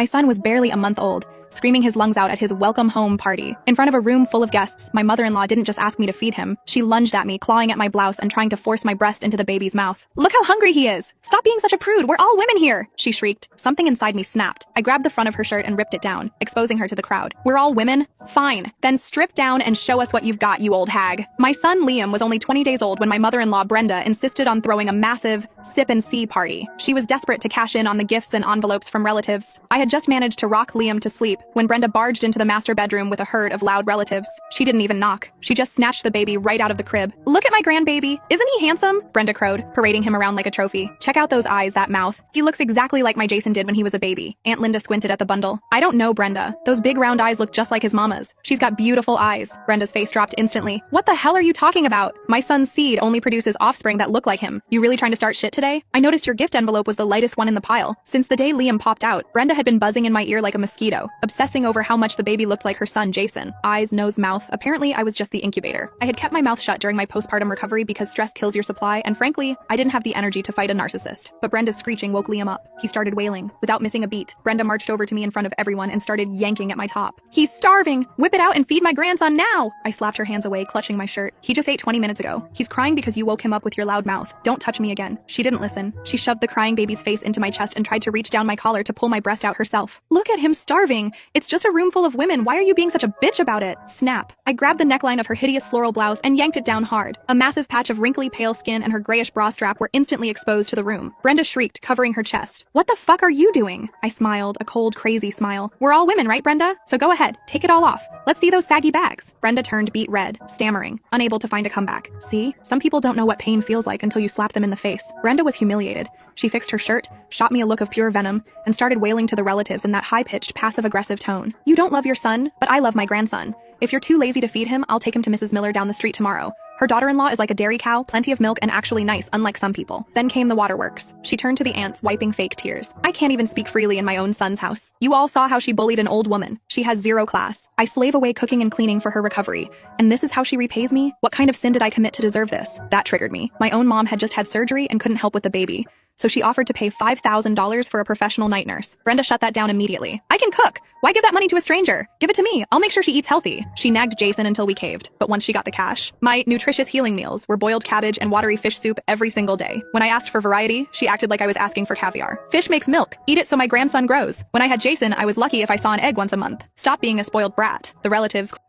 My son was barely a month old, screaming his lungs out at his welcome home party. In front of a room full of guests, my mother-in-law didn't just ask me to feed him. She lunged at me, clawing at my blouse and trying to force my breast into the baby's mouth. "Look how hungry he is! Stop being such a prude! We're all women here!" she shrieked. Something inside me snapped. I grabbed the front of her shirt and ripped it down, exposing her to the crowd. "We're all women? Fine. Then strip down and show us what you've got, you old hag." My son Liam was only 20 days old when my mother-in-law Brenda insisted on throwing a massive sip and see party. She was desperate to cash in on the gifts and envelopes from relatives. I had just managed to rock Liam to sleep when Brenda barged into the master bedroom with a herd of loud relatives. She didn't even knock. She just snatched the baby right out of the crib. "Look at my grandbaby. Isn't he handsome?" Brenda crowed, parading him around like a trophy. "Check out those eyes, that mouth. He looks exactly like my Jason did when he was a baby." Aunt Linda squinted at the bundle. "I don't know, Brenda. Those big round eyes look just like his mama's. She's got beautiful eyes." Brenda's face dropped instantly. "What the hell are you talking about? My son's seed only produces offspring that look like him. You really trying to start shit today? I noticed your gift envelope was the lightest one in the pile." Since the day Liam popped out, Brenda had been buzzing in my ear like a mosquito, obsessing over how much the baby looked like her son Jason. Eyes, nose, mouth. Apparently, I was just the incubator. I had kept my mouth shut during my postpartum recovery because stress kills your supply, and frankly, I didn't have the energy to fight a narcissist. But Brenda's screeching woke Liam up. He started wailing. Without missing a beat, Brenda marched over to me in front of everyone and started yanking at my top. "He's starving! Whip it out and feed my grandson now!" I slapped her hands away, clutching my shirt. "He just ate 20 minutes ago. He's crying because you woke him up with your loud mouth. Don't touch me again." She didn't listen. She shoved the crying baby's face into my chest and tried to reach down my collar to pull my breast out herself. "Look at him starving! It's just a room full of women. Why are you being such a bitch about it?" Snap. I grabbed the neckline of her hideous floral blouse and yanked it down hard. A massive patch of wrinkly pale skin and her grayish bra strap were instantly exposed to the room. Brenda shrieked, covering her chest. "What the fuck are you doing?" I smiled, a cold, crazy smile. "We're all women, right, Brenda? So go ahead, take it all off. Let's see those saggy bags." Brenda turned beet red, stammering, unable to find a comeback. "See? Some people don't know what pain feels like until you slap them in the face." Brenda was humiliated. She fixed her shirt, shot me a look of pure venom, and started wailing to the relatives in that high-pitched, passive-aggressive tone. "You don't love your son, but I love my grandson. If you're too lazy to feed him, I'll take him to Mrs. Miller down the street tomorrow. Her daughter-in-law is like a dairy cow, plenty of milk, and actually nice, unlike some people." Then came the waterworks. She turned to the aunts, wiping fake tears. "I can't even speak freely in my own son's house. You all saw how she bullied an old woman. She has zero class. I slave away cooking and cleaning for her recovery. And this is how she repays me? What kind of sin did I commit to deserve this?" That triggered me. My own mom had just had surgery and couldn't help with the baby, so she offered to pay $5,000 for a professional night nurse. Brenda shut that down immediately. "I can cook. Why give that money to a stranger? Give it to me. I'll make sure she eats healthy." She nagged Jason until we caved, but once she got the cash, my nutritious healing meals were boiled cabbage and watery fish soup every single day. When I asked for variety, she acted like I was asking for caviar. "Fish makes milk. Eat it so my grandson grows." When I had Jason, I was lucky if I saw an egg once a month. Stop being a spoiled brat. The relatives